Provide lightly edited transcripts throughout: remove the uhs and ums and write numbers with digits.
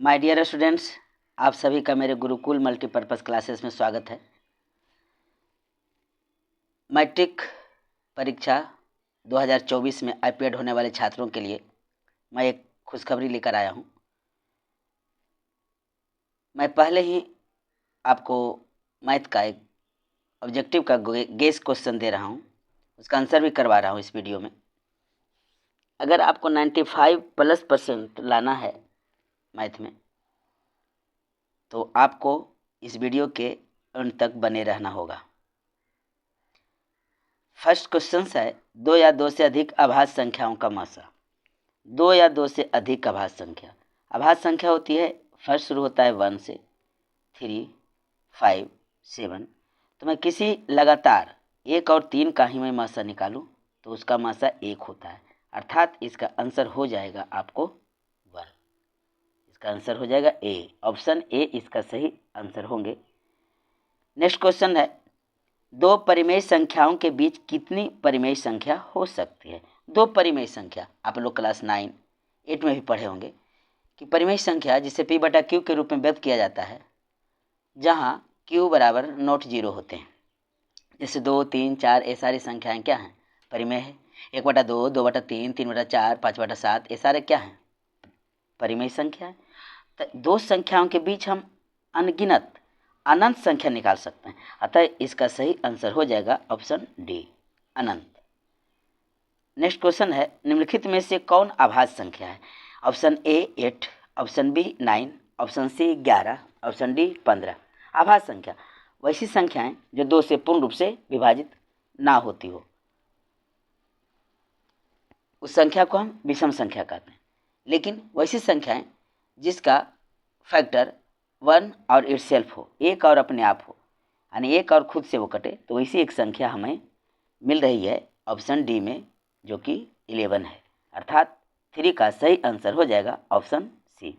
My dear students, आप सभी का मेरे गुरुकुल मल्टीपर्पज़ क्लासेस में स्वागत है। मैट्रिक परीक्षा 2024 में आईपीएड होने वाले छात्रों के लिए मैं एक खुशखबरी लेकर आया हूं। मैं पहले ही आपको मैथ का एक ऑब्जेक्टिव का गेस क्वेश्चन दे रहा हूं, उसका आंसर भी करवा रहा हूं इस वीडियो में। अगर आपको 95+% लाना है मैथ में तो आपको इस वीडियो के अंत तक बने रहना होगा। फर्स्ट क्वेश्चन है, 2 या 2 से अधिक अभाज्य संख्याओं का मासा। 2 या 2 से अधिक अभाज्य संख्या। अभाज्य संख्या होती है, फर्स्ट शुरू होता है 1 से, 3, 5, 7। तो मैं किसी लगातार 1 और 3 का ही मैं मासा निकालूं तो उसका मासा 1 होता है, अर्थात इसका आंसर हो जाएगा आपको 1। इसका आंसर हो जाएगा ए, ऑप्शन ए इसका सही आंसर होंगे। नेक्स्ट क्वेश्चन है, 2 परिमेय संख्याओं के बीच कितनी परिमेय संख्या हो सकती है। 2 परिमेय संख्या, आप लोग क्लास 9, 8 में भी पढ़े होंगे कि परिमेय संख्या जिसे p बटा q के रूप में व्यक्त किया जाता है, जहां q बराबर नॉट जीरो होते हैं। जैसे 2, 3, 4 ये सारी संख्याएं क्या हैं, परिमेय है। 1/2, 2/3, 3/4, 5/7 ये सारे क्या हैं, परिमेय संख्या है। तो 2 संख्याओं के बीच हम अनगिनत अनंत संख्या निकाल सकते हैं, अतः इसका सही आंसर हो जाएगा ऑप्शन डी, अनंत। नेक्स्ट क्वेश्चन है, निम्नलिखित में से कौन अभाज्य संख्या है। Option A 8, option B 9, option C 11, option D 15। अभाज्य संख्या वैसी संख्याएं जो 2 से पूर्ण रूप से विभाजित ना होती हो, उस संख्या को हम विषम संख्या कहते हैं। लेकिन वैसी संख्याएं जिसका फैक्टर 1 और इटसेल्फ हो, एक और अपने आप हो, यानी एक और खुद से वो कटे, तो वैसी एक संख्या हमें मिल रही है ऑप्शन डी में, जो कि 11 है, अर्थात 3 का सही आंसर हो जाएगा ऑप्शन सी।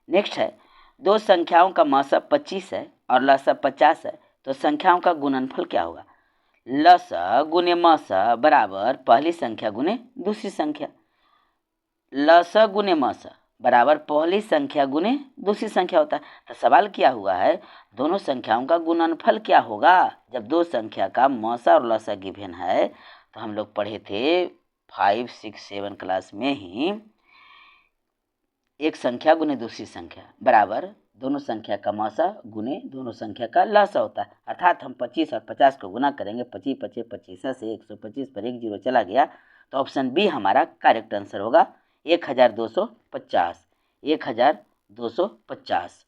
नेक्स्ट है, 2 संख्याओं का मासा 25 है और लसा 50 है, तो संख्याओं का गुणनफल क्या होगा। लसा गुने मासा बराबर पहली संख्या गुने दूसरी संख्या। लसा गुने मासा बराबर पहली संख्या गुने दूसरी संख्या होता है। तो सवाल किया हुआ है, दोनों संख्याओं का गुणनफल क्या होगा। जब 2 संख्या का मौसा और लसा गिवन है, तो हम लोग पढ़े थे 5, 6, 7 क्लास में ही, एक संख्या गुने दूसरी संख्या बराबर दोनों संख्या का मौसा गुने दोनों संख्या का लसा होता है। अर्थात हम 25 और 50 को गुना करेंगे, 25 25 25 से 125 पर 1 जीरो चला गया, तो ऑप्शन बी हमारा करेक्ट आंसर होगा 1250। 1250।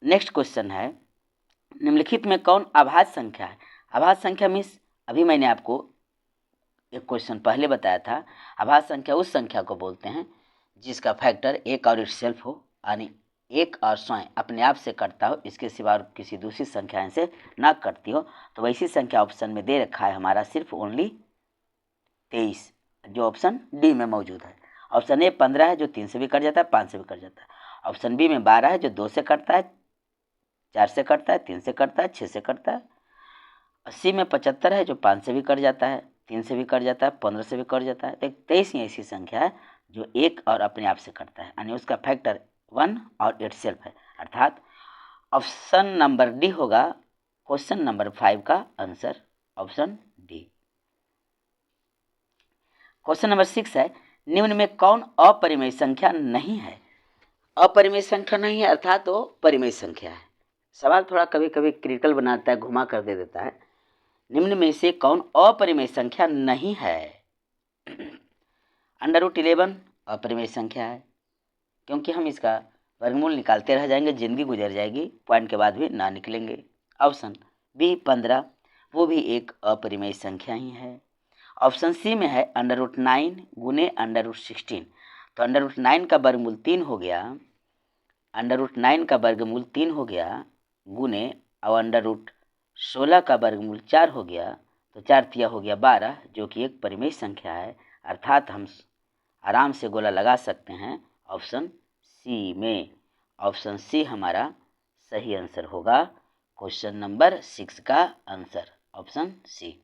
नेक्स्ट क्वेश्चन है, निम्नलिखित में कौन अभाज्य संख्या है। अभाज्य संख्या मीन्स, अभी मैंने आपको एक क्वेश्चन पहले बताया था, अभाज्य संख्या उस संख्या को बोलते हैं जिसका फैक्टर 1 और इटसेल्फ हो, यानी 1 और स्वयं अपने आप से कटता हो, इसके सिवा किसी दूसरी संख्या से ना कटती हो। तो वैसी संख्या ऑप्शन में दे रखा है हमारा सिर्फ ओनली 23, जो ऑप्शन डी में मौजूद है। ऑप्शन ए 15 है, जो 3 से भी कट जाता है, 5 से भी कट जाता है। ऑप्शन बी में 12 है, जो 2 से कटता है, 4 से कटता है, 3 से कटता है, 6 से कटता है। 80 में 75 है, जो 5 से भी कट जाता है, 3 से भी कट जाता है, 15 से भी कट जाता है। तो 23 ही ऐसी संख्या है जो 1 और अपने आप से कटता है, यानी उसका फैक्टर 1 और इटसेल्फ है, अर्थात ऑप्शन नंबर डी होगा क्वेश्चन नंबर 5 का answer, option D. Question number 6 है, निम्न में कौन अपरिमेय संख्या नहीं है। अपरिमेय संख्या नहीं है, अर्थात वो परिमेय संख्या है। सवाल थोड़ा कभी कभी क्रिटिकल बनाता है, घुमा कर दे देता है। निम्न में से कौन अपरिमेय संख्या नहीं है। √11 अपरिमेय संख्या है, क्योंकि हम इसका वर्गमूल निकालते रह जाएंगे, जिंदगी गुजर जाएगी, पॉइंट के बाद भी ना निकलेंगे। ऑप्शन बी 15, वो भी एक अपरिमेय संख्या ही है। ऑप्शन सी में है √9 गुने √16, तो √9 का वर्गमूल 3 हो गया, √9 का वर्गमूल 3 हो गया, गुने और √16 का वर्गमूल 4 हो गया, तो 4 तिया हो गया 12, जो कि एक परिमेय संख्या है, अर्थात हम आराम से गोला लगा सकते हैं ऑप्शन सी में। ऑप्शन सी हमारा सही आंसर होगा क्वेश्चन नंबर 6 का answer, option C.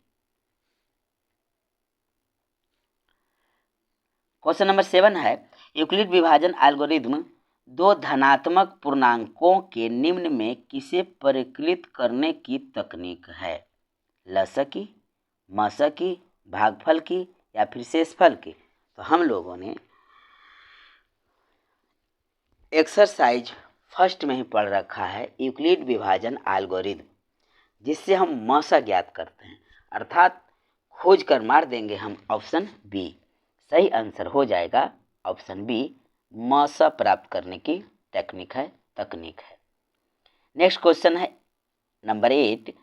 Question number 7 है, यूक्लिड विभाजन एल्गोरिथ्म दो धनात्मक पूर्णांकों के निम्न में किसे परिकलित करने की तकनीक है? लसअ की, मसअ की, भागफल की या फिर शेषफल की? तो हम लोगों ने एक्सरसाइज फर्स्ट में ही पढ़ रखा है यूक्लिड विभाजन एल्गोरिथम, जिससे हम मसअ ज्ञात करते हैं, अर्थात खोज कर मार देंगे हम ऑप्शन बी। सही आंसर हो जाएगा ऑप्शन बी, मसअ प्राप्त करने की तकनीक है। नेक्स्ट क्वेश्चन है नंबर 8,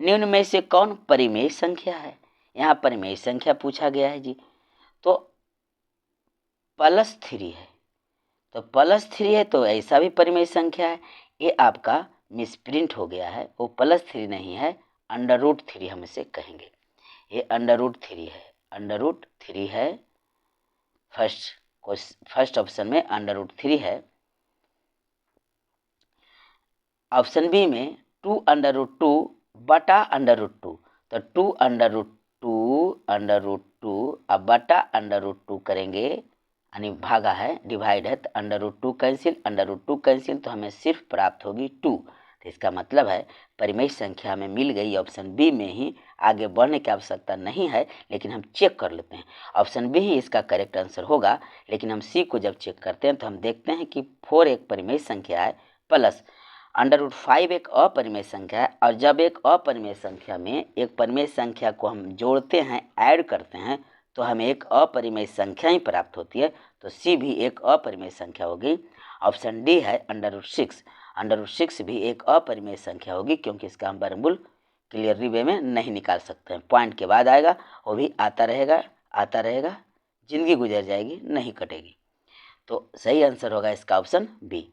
निम्न में से कौन परिमेय संख्या है? यहाँ परिमेय संख्या पूछा गया है जी। तो +3 है, तो +3 है तो ऐसा भी परिमेय संख्या है। ये आपका मिसप्रिंट हो गया है, वो +3 नहीं है, √3 हम इसे कहेंगे। ये √3 है। फर्स्ट ऑप्शन में √3 है। ऑप्शन बी में 2√2 बटा √2, तो 2√2 अब बटा √2 करेंगे, यानी भागा है, डिवाइड है, तो √2 कैंसिल, तो हमें सिर्फ प्राप्त होगी 2। तो इसका मतलब है परिमेय संख्या हमें मिल गई ऑप्शन बी में ही, आगे बढ़ने की आवश्यकता नहीं है, लेकिन हम चेक कर लेते हैं। ऑप्शन बी ही इसका करेक्ट आंसर होगा, लेकिन हम सी को जब चेक करते हैं तो हम देखते हैं कि 4 एक परिमेय संख्या है, प्लस √5 एक अपरिमेय संख्या है, और जब एक अपरिमेय संख्या में एक परिमेय संख्या को हम जोड़ते हैं, ऐड करते हैं, तो हमें एक अपरिमेय संख्या ही प्राप्त होती है। तो सी भी एक अपरिमेय संख्या होगी। ऑप्शन डी है √6 भी एक अपरिमेय संख्या होगी, क्योंकि इसका हम वर्गमूल क्लियरली वे में नहीं निकाल सकते हैं, पॉइंट के बाद आएगा, वो भी आता रहेगा, जिंदगी गुजर जाएगी, नहीं कटेगी। तो सही आंसर होगा इसका ऑप्शन बी।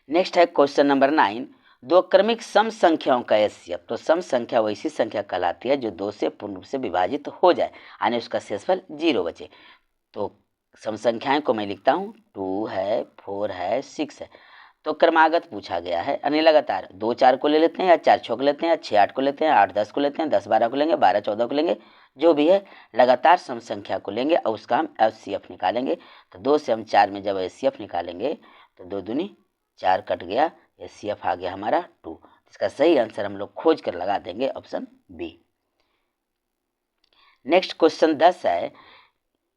नेक्स्ट है क्वेश्चन नंबर 9, दो क्रमिक सम संख्याओं का एचसीएफ। तो सम संख्या वैसी संख्या कहलाती है जो 2 से पूर्ण रूप से विभाजित हो जाए, यानी उसका शेषफल 0 बचे। तो सम संख्याएं को मैं लिखता हूँ, 2 है, 4 है, 6 है। तो क्रमागत पूछा गया है, यानी लगातार 2 4 को ले लेते हैं, या 4 6 को लेते हैं, या 6 8 को लेते हैं, 8 10 को लेते हैं, 10 12 को लेंगे, 12 14 को लेंगे, जो भी है लगातार सम संख्या को लेंगे और उसका हम एचसीएफ निकालेंगे। तो 2 से हम 4 में जब एचसीएफ निकालेंगे तो 2 दूनी 4 कट गया, एचसीएफ आ गया हमारा 2। इसका सही आंसर हम लोग खोज कर लगा देंगे ऑप्शन बी। नेक्स्ट क्वेश्चन 10 है,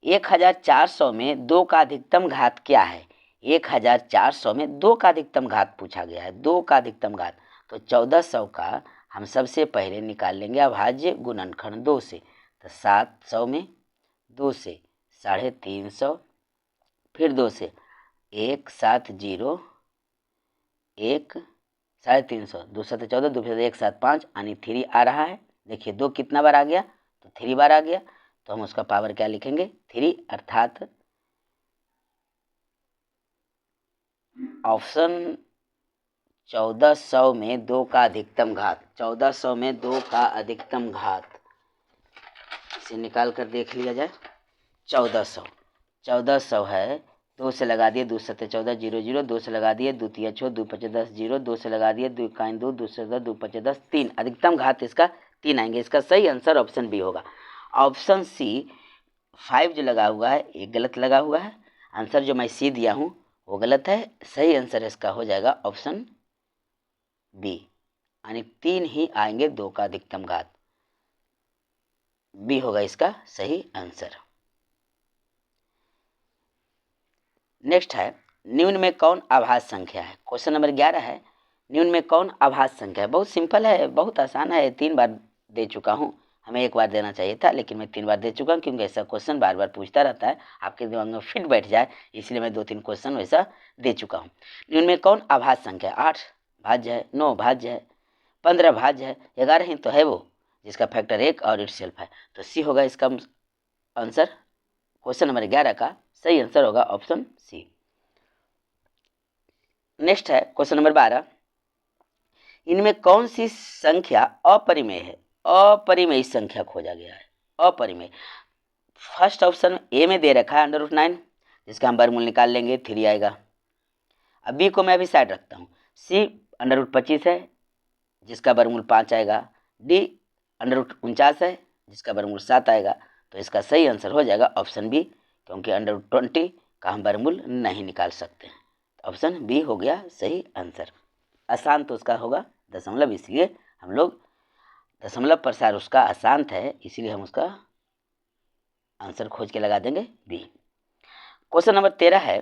1400 में 2 का अधिकतम घात क्या है? 1400 में 2 का अधिकतम घात पूछा गया है, 2 का अधिकतम घात। तो 1400 का हम सबसे पहले निकाल लेंगे अभाज्य गुणनखंड 2 से। तो 700 में 2 से 350, फिर 2 से 170, 1 350, 2 7 14, 2 1 7 5, यानी 3 आ रहा है। देखिए 2 कितना बार आ गया? तो 3 बार आ गया, तो हम उसका पावर क्या लिखेंगे? 3, अर्थात ऑप्शन 1400 में 2 का अधिकतम घात, 1400 में 2 का अधिकतम घात, इसे निकाल कर देख लिया जाए। 1400 है, 2 से लगा दिए, 2 7 14 0 0, 2 से लगा दिए, 2 3 6, 2 5 10 0, 2 से लगा दिए, 2 1 2, 2 से 10, 2 5 10 3, अधिकतम घात इसका 3 आएंगे। इसका सही आंसर ऑप्शन बी होगा। ऑप्शन सी 5 जो लगा हुआ है ये गलत लगा हुआ है, आंसर जो मैं सी दिया हूँ वो गलत है। सही आंसर इसका हो जाएगा ऑप्शन बी, यानी 3 ही आएंगे 2 का अधिकतम घात, बी होगा इसका सही आंसर। नेक्स्ट है, निम्न में कौन अभाज्य संख्या है? क्वेश्चन नंबर 11 है, निम्न में कौन अभाज्य संख्या है? बहुत सिंपल है, बहुत आसान है, 3 बार दे चुका हूँ, हमें 1 बार देना चाहिए था, लेकिन मैं 3 बार दे चुका हूँ, क्योंकि ऐसा क्वेश्चन बार बार पूछता रहता है, आपके दिमाग में फिट बैठ जाए, इसलिए मैं 2-3 क्वेश्चन वैसा दे चुका हूँ। निम्न में कौन अभाज्य संख्या है? 8 भाज्य है, 9 भाज्य है, 15 भाज्य है, 11 ही तो है वो जिसका फैक्टर 1 और इटसेल्फ है। तो सी होगा इसका आंसर, क्वेश्चन नंबर 11 का सही आंसर होगा ऑप्शन सी। नेक्स्ट है क्वेश्चन नंबर 12, इनमें कौन सी संख्या अपरिमेय है? अपरिमेय संख्या खोजा गया है, अपरिमेय। फर्स्ट ऑप्शन ए में दे रखा है √9, जिसका हम वर्गमूल निकाल लेंगे, 3 आएगा। अब बी को मैं अभी साइड रखता हूँ। सी √25 है, जिसका वर्गमूल 5 आएगा। डी √49 है, जिसका वर्गमूल 7 आएगा। तो इसका सही आंसर हो जाएगा ऑप्शन बी, क्योंकि √20 का हम वर्गमूल नहीं निकाल सकते हैं। ऑप्शन बी हो गया सही आंसर। आसान तो उसका होगा दशमलव, इसलिए हम लोग दशमलव प्रसार उसका अशांत है, इसीलिए हम उसका आंसर खोज के लगा देंगे बी। क्वेश्चन नंबर 13 है,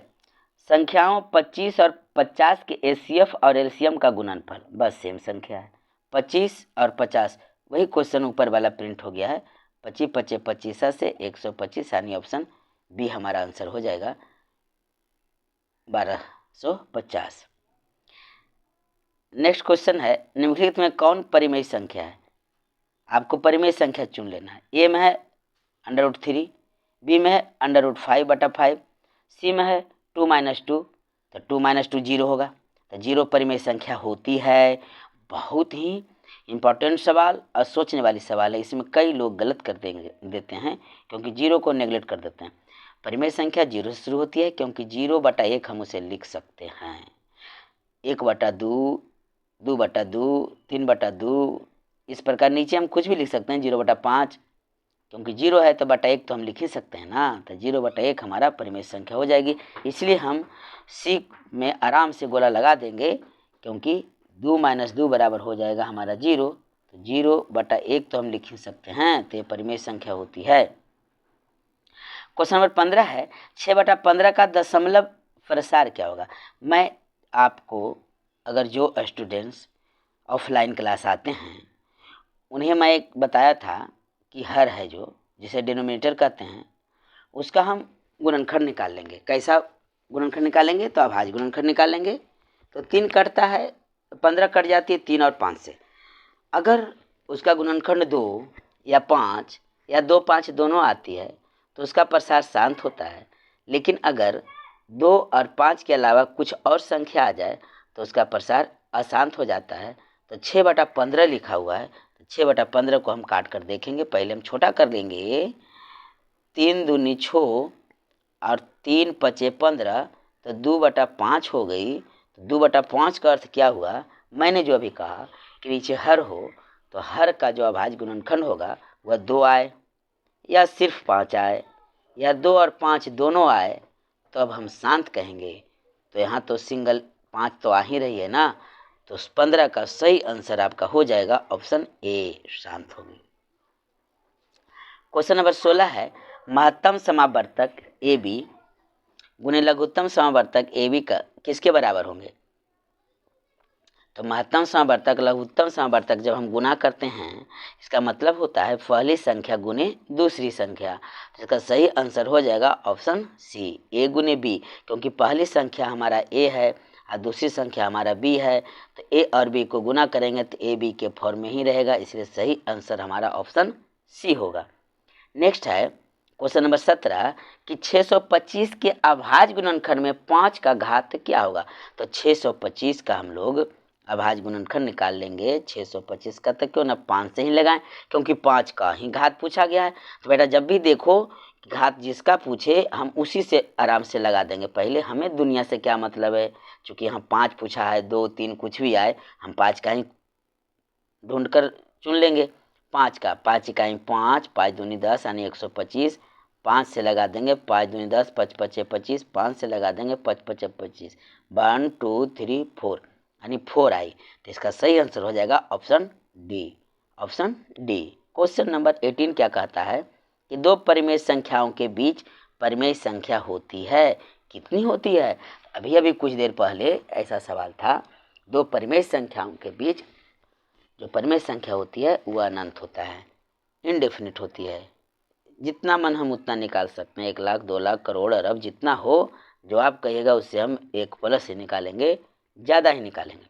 संख्याओं 25 और 50 के एचसीएफ और एलसीएम का गुणनफल। बस सेम संख्या है, 25 और 50, वही क्वेश्चन ऊपर वाला प्रिंट हो गया है। 25 25 25 से 125, यानी ऑप्शन बी हमारा आंसर हो जाएगा 1250। नेक्स्ट क्वेश्चन है, निम्नलिखित में कौन परिमेय संख्या है? आपको परिमेय संख्या चुन लेना है। ए में है √3, बी में है √5/5, सी में है 2 - 2, तो 2 - 2 जीरो होगा, तो जीरो परिमेय संख्या होती है। बहुत ही इम्पोर्टेंट सवाल और सोचने वाली सवाल है, इसमें कई लोग गलत कर देते हैं क्योंकि जीरो को नेगलेक्ट कर देते हैं। परिमेय संख्या जीरो से शुरू होती है, क्योंकि 0/1 हम उसे लिख सकते हैं, 1/2, 2/2, 3/2, इस प्रकार नीचे हम कुछ भी लिख सकते हैं, 0/5, क्योंकि जीरो है तो बटा 1 तो हम लिख ही सकते हैं ना, तो 0/1 हमारा परिमेय संख्या हो जाएगी। इसलिए हम सी में आराम से गोला लगा देंगे, क्योंकि 2 - 2 बराबर हो जाएगा हमारा 0, तो 0/1 तो हम लिख ही सकते हैं, तो ये परिमेय संख्या होती है। क्वेश्चन नंबर 15 है, 6/15 का दशमलव प्रसार क्या होगा? मैं आपको, अगर जो स्टूडेंट्स ऑफलाइन क्लास आते हैं उन्हें मैं एक बताया था कि हर है जो जिसे डिनोमिनेटर कहते हैं, उसका हम गुणनखंड निकाल लेंगे। कैसा गुणनखंड निकालेंगे? तो अभाज्य गुणनखंड निकालेंगे। तो 3 कटता है, 15 कट जाती है 3 और 5 से। अगर उसका गुणनखंड 2 या 5 या 2 5 दोनों आती है तो उसका प्रसार शांत होता है। लेकिन अगर 2 और 5 के अलावा कुछ और संख्या आ जाए तो उसका प्रसार अशांत हो जाता है। तो 6/15 लिखा हुआ है, 6/15 को हम काट कर देखेंगे। पहले हम छोटा कर लेंगे, 3 दूनी 6 और 3 पचे 15, तो 2/5 हो गई। तो 2/5 का अर्थ क्या हुआ? मैंने जो अभी कहा कि नीचे हर हो तो हर का जो अभाज्य गुणनखंड होगा वह 2 आए या सिर्फ 5 आए या 2 और 5 दोनों आए, तो अब हम शांत कहेंगे। तो यहाँ तो सिंगल 5 तो आ ही रही है ना, तो 15 का सही आंसर आपका हो जाएगा ऑप्शन ए, शांत होगी। क्वेश्चन नंबर 16 है, महत्तम समावर्तक ए बी गुणे लघुत्तम समावर्तक ए बी का किसके बराबर होंगे? तो महत्तम समावर्तक लघुत्तम समावर्तक जब हम गुना करते हैं, इसका मतलब होता है पहली संख्या गुने दूसरी संख्या। इसका सही आंसर हो जाएगा ऑप्शन सी, ए गुने बी, क्योंकि पहली संख्या हमारा ए है और दूसरी संख्या हमारा बी है, तो ए और बी को गुना करेंगे तो ए बी के फॉर्म में ही रहेगा, इसलिए सही आंसर हमारा ऑप्शन सी होगा। नेक्स्ट है क्वेश्चन नंबर 17 कि 625 के अभाज्य गुणनखंड में 5 का घात क्या होगा? तो 625 का हम लोग अभाज्य गुणनखंड निकाल लेंगे। 625 का तो क्यों ना 5 से ही लगाएं, क्योंकि 5 का ही घात पूछा गया है। तो बेटा जब भी देखो घात जिसका पूछे हम उसी से आराम से लगा देंगे। पहले हमें दुनिया से क्या मतलब है, चूँकि यहाँ 5 पूछा है, 2 3 कुछ भी आए, हम 5 का ही ढूंढ कर चुन लेंगे। 5 का 5 इकाई 5, 5 दूनी 10 यानी 125, 5 से लगा देंगे, 5 दूनी 10, 5 पचे 25, 5 से लगा देंगे, 5 पचे 25, 1 2 3 4 यानी 4 आई। तो इसका सही आंसर हो जाएगा option D, option D. Question number 18 क्या कहता है कि दो परिमेय संख्याओं के बीच परिमेय संख्या होती है, कितनी होती है? अभी अभी कुछ देर पहले ऐसा सवाल था, दो परिमेय संख्याओं के बीच जो परिमेय संख्या होती है वह अनंत होता है, इनडेफिनिट होती है। जितना मन हम उतना निकाल सकते हैं, 1 लाख 2 लाख करोड़ अरब जितना हो, जो आप कहिएगा उससे हम 1 प्लस ही निकालेंगे, ज़्यादा ही निकालेंगे।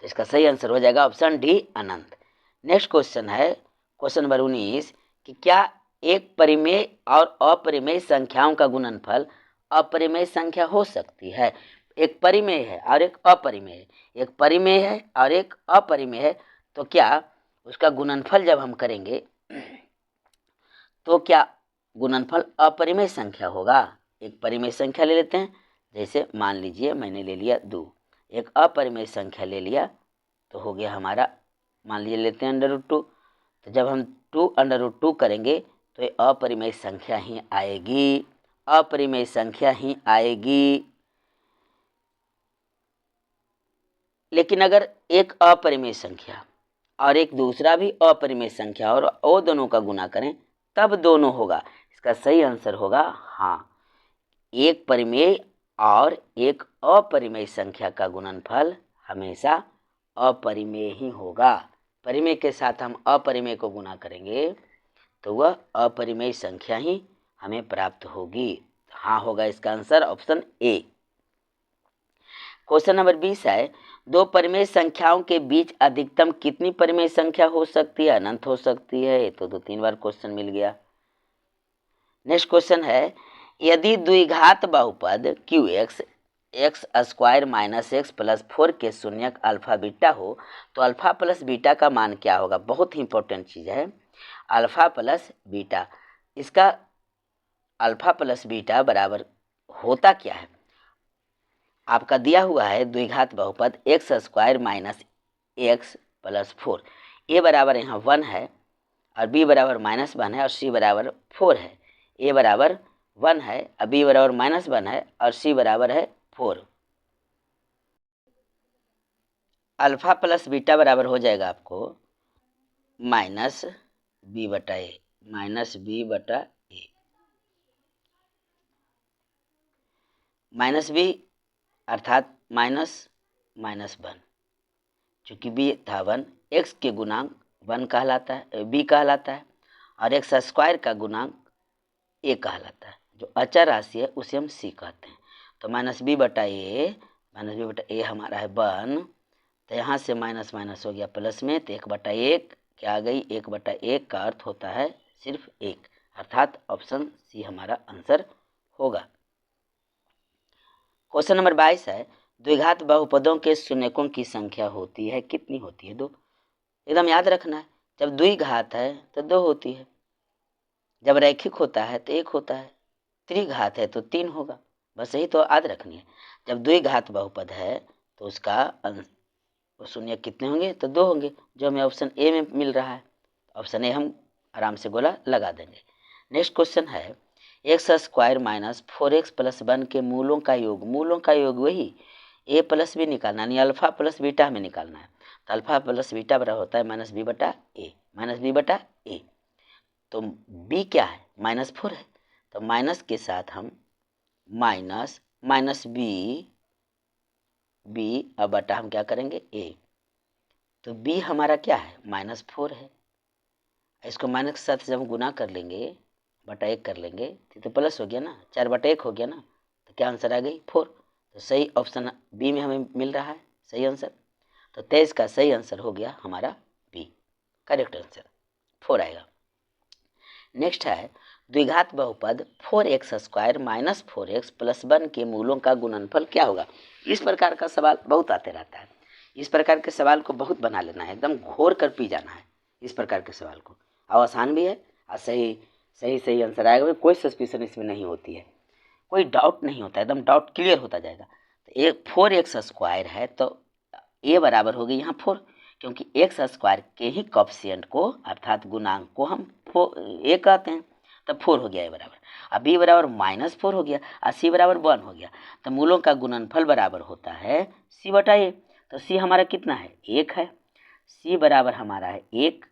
तो इसका सही आंसर हो जाएगा ऑप्शन डी, अनंत। नेक्स्ट क्वेश्चन है क्वेश्चन नंबर 19 कि क्या एक परिमेय और अपरिमेय संख्याओं का गुणनफल अपरिमेय संख्या हो सकती है? एक परिमेय है और एक अपरिमेय है, एक परिमेय है और एक अपरिमेय है, तो क्या उसका गुणनफल जब हम करेंगे तो क्या गुणनफल अपरिमेय संख्या होगा? एक परिमेय संख्या ले लेते हैं, जैसे मान लीजिए मैंने ले लिया 2, एक अपरिमेय संख्या ले लिया तो हो गया हमारा, मान लीजिए लेते हैं √2, तो जब हम 2 √2 करेंगे तो ये अपरिमेय संख्या ही आएगी, अपरिमेय संख्या ही आएगी। लेकिन अगर एक अपरिमेय संख्या और एक दूसरा भी अपरिमेय संख्या और वो दोनों का गुना करें तब दोनों होगा। इसका सही आंसर होगा हाँ, एक परिमेय और एक अपरिमेय संख्या का गुणनफल हमेशा अपरिमेय ही होगा। परिमेय के साथ हम अपरिमेय को गुना करेंगे तो वह अपरिमेय संख्या ही हमें प्राप्त होगी। हाँ होगा इसका answer option A. Question number 20 है, दो परिमेय संख्याओं के बीच अधिकतम कितनी परिमेय संख्या हो सकती है? अनंत हो सकती है। ये तो 2-3 बार क्वेश्चन मिल गया। नेक्स्ट क्वेश्चन है, यदि द्विघात बहुपद QX x square minus x plus 4 के शून्यक अल्फा बीटा हो तो अल्फा प्लस बीटा का मान क्या होगा? बहुत ही इंपॉर्टेंट चीज़ है अल्फा प्लस बीटा। इसका अल्फा प्लस बीटा बराबर होता क्या है? आपका दिया हुआ है द्विघात बहुपद x square minus x plus 4। ए बराबर यहाँ 1 है और बी बराबर -1 है और सी बराबर 4 है। ए बराबर 1 है और बी बराबर -1 है और सी बराबर है 4। अल्फा प्लस बीटा बराबर हो जाएगा आपको माइनस बी बटा ए, माइनस बी बटा ए, माइनस बी अर्थात -1, चूँकि बी था 1, एक्स के गुणांक 1 कहलाता है, बी कहलाता है और एक्स स्क्वायर का गुणांक ए कहलाता है। जो अचर राशि है उसे हम सी कहते हैं। तो माइनस बी बटा ए हमारा है 1, तो यहाँ से माइनस माइनस हो गया प्लस में, तो 1/1 क्या आ गई? 1/1 का अर्थ होता है सिर्फ 1, अर्थात ऑप्शन सी हमारा आंसर होगा। क्वेश्चन नंबर 22 है, द्विघात बहुपदों के शून्यकों की संख्या होती है कितनी होती है? 2। एकदम याद रखना है, जब द्विघात है तो 2 होती है, जब रैखिक होता है तो 1 होता है, त्रिघात है तो 3 होगा। बस यही तो याद रखनी है। जब द्विघात बहुपद है तो उसका शून्य कितने होंगे? तो 2 होंगे, जो हमें ऑप्शन ए में मिल रहा है। ऑप्शन ए हम आराम से गोला लगा देंगे। नेक्स्ट क्वेश्चन है, x square minus 4x plus 1 के मूलों का योग, मूलों का योग वही ए प्लस बी निकालना, यानी अल्फा प्लस बीटा हमें निकालना है। तो अल्फा प्लस बीटा बराबर होता है माइनस बी बटा ए, तो बी क्या है? -4 है, तो माइनस के साथ हम माइनस बी अब बटा हम क्या करेंगे? ए। तो बी हमारा क्या है? -4 है। इसको माइनस के साथ जब हम गुना कर लेंगे, बटा 1 कर लेंगे तो प्लस हो गया ना, 4/1 हो गया ना, तो क्या आंसर आ गई? 4। तो सही ऑप्शन बी में हमें मिल रहा है सही आंसर। तो 23 का सही आंसर हो गया हमारा बी, करेक्ट आंसर 4 आएगा। नेक्स्ट है, द्विघात बहुपद 4x square minus 4x plus 1 के मूलों का गुणनफल क्या होगा? इस प्रकार का सवाल बहुत आते रहता है। इस प्रकार के सवाल को बहुत बना लेना है, एकदम घोर कर पी जाना है इस प्रकार के सवाल को। और आसान भी है और सही आंसर आएगा। कोई सस्पिशन इसमें नहीं होती है, कोई डाउट नहीं होता, एकदम डाउट क्लियर होता जाएगा। तो एक 4x स्क्वायर है तो ए बराबर हो गई यहाँ 4, क्योंकि एक्स स्क्वायर के ही कॉफिशिएंट को अर्थात गुणांक को हम ए कहते हैं, तब 4 हो गया ए बराबर। अब बी बराबर -4 हो गया और सी बराबर 1 हो गया, तो मूलों का गुणनफल बराबर होता है सी बटा ए। तो सी हमारा कितना है? 1 है, सी बराबर हमारा है 1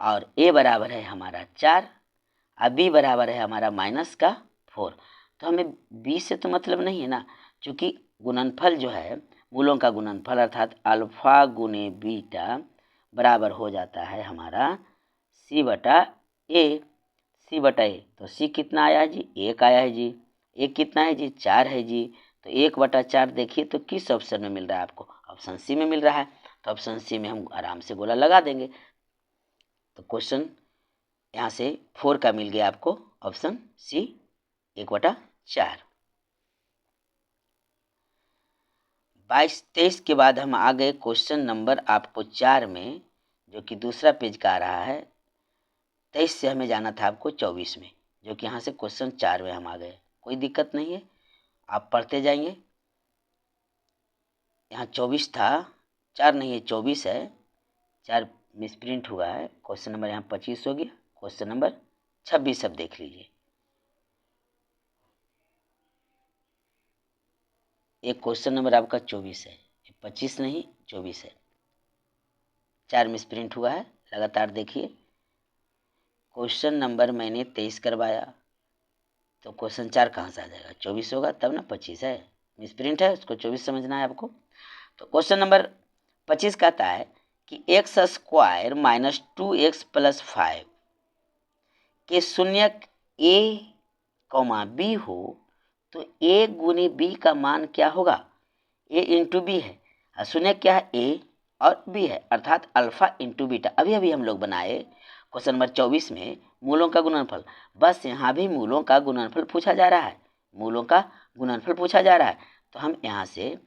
और ए बराबर है हमारा 4 और बी बराबर है हमारा -4। तो हमें बी से तो मतलब नहीं है ना, क्योंकि गुणनफल जो है मूलों का गुणनफल अर्थात अल्फा गुने बीटा बराबर हो जाता है हमारा सी बटा ए। तो सी कितना आया है जी? 1 आया है जी। ए कितना है जी? 4 है जी। तो 1/4 देखिए तो किस ऑप्शन में मिल रहा है आपको? ऑप्शन सी में मिल रहा है। तो ऑप्शन सी में हम आराम से गोला लगा देंगे। तो क्वेश्चन यहाँ से 4 का मिल गया आपको ऑप्शन सी 1/4। 22-23 के बाद हम आ गए क्वेश्चन नंबर आपको 4 में, जो कि दूसरा पेज का आ रहा है। 23 से हमें जाना था आपको 24 में, जो कि यहाँ से क्वेश्चन 4 में हम आ गए। कोई दिक्कत नहीं है, आप पढ़ते जाएंगे। यहाँ 24 था, 4 नहीं है 24 है, 4 मिसप्रिंट हुआ है। क्वेश्चन नंबर यहाँ 25 हो गया, क्वेश्चन नंबर 26 अब देख लीजिए। एक क्वेश्चन नंबर आपका 24 है, 25 नहीं 24 है। 4 मिस प्रिंट हुआ है, लगातार देखिए। क्वेश्चन नंबर मैंने 23 करवाया तो क्वेश्चन 4 कहाँ से आ जाएगा, 24 होगा तब ना, 25 है, मिस प्रिंट है, उसको 24 समझना है आपको। तो क्वेश्चन नंबर 25 कहता है कि x square minus 2x plus 5 के शून्यक a कॉमा बी हो तो a गुने बी का मान क्या होगा। a इंटू बी है और शून्यक क्या है, a और b है, अर्थात अल्फा इंटू बीटा। अभी अभी हम लोग बनाए क्वेश्चन नंबर 24 में मूलों का गुणनफल, बस यहाँ भी मूलों का गुणनफल पूछा जा रहा है, मूलों का गुणनफल पूछा जा रहा है। तो हम यहाँ से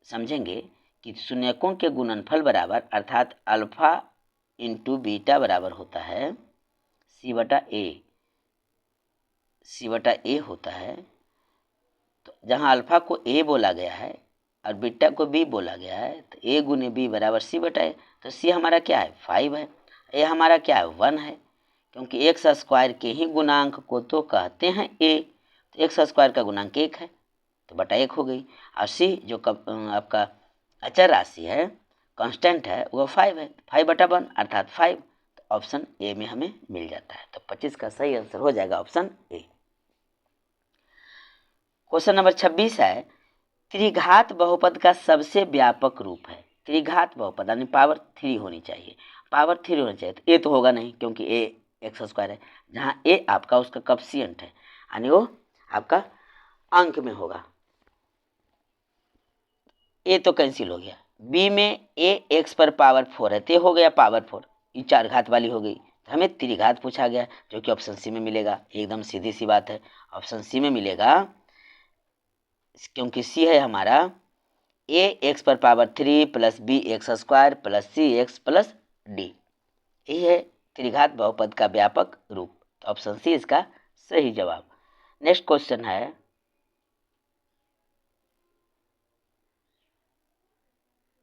समझेंगे कि शून्यकों के गुणनफल बराबर, अर्थात अल्फा इंटू बीटा बराबर होता है सी बटा ए होता है। तो जहाँ अल्फा को ए बोला गया है और बीटा को बी बोला गया है, तो ए गुने बी बराबर सी बटा ए। तो सी हमारा क्या है, 5 है, ए हमारा क्या है, 1 है, क्योंकि एक्स स्क्वायर के ही गुणांक को तो कहते हैं ए, तो एक्स स्क्वायर का गुणांक 1 है, तो बटा 1 हो गई। और सी जो आपका अचर राशि है, कांस्टेंट है, वो 5 है, 5 बटा 1 अर्थात 5। तो ऑप्शन ए में हमें मिल जाता है। तो 25 का सही आंसर हो जाएगा ऑप्शन ए। क्वेश्चन नंबर 26 है, त्रिघात बहुपद का सबसे व्यापक रूप है। त्रिघात बहुपद यानी पावर 3 होनी चाहिए, पावर 3 होनी चाहिए। तो ए तो होगा नहीं क्योंकि ए एक्स स्क्वायर है, जहाँ ए आपका उसका कॉएफिशिएंट है यानी वो आपका अंक में होगा। ए तो कैंसिल हो गया, बी में ए एक्स पर पावर 4 है, तो हो गया पावर 4, ये 4 घात वाली हो गई। तो हमें त्रिघात पूछा गया जो कि ऑप्शन सी में मिलेगा, एकदम सीधी सी बात है, ऑप्शन सी में मिलेगा, क्योंकि सी है हमारा ए एक्स पर power 3 plus b x square plus c x plus d, यही है त्रिघात बहुपद का व्यापक रूप। तो ऑप्शन सी इसका सही जवाब। नेक्स्ट क्वेश्चन है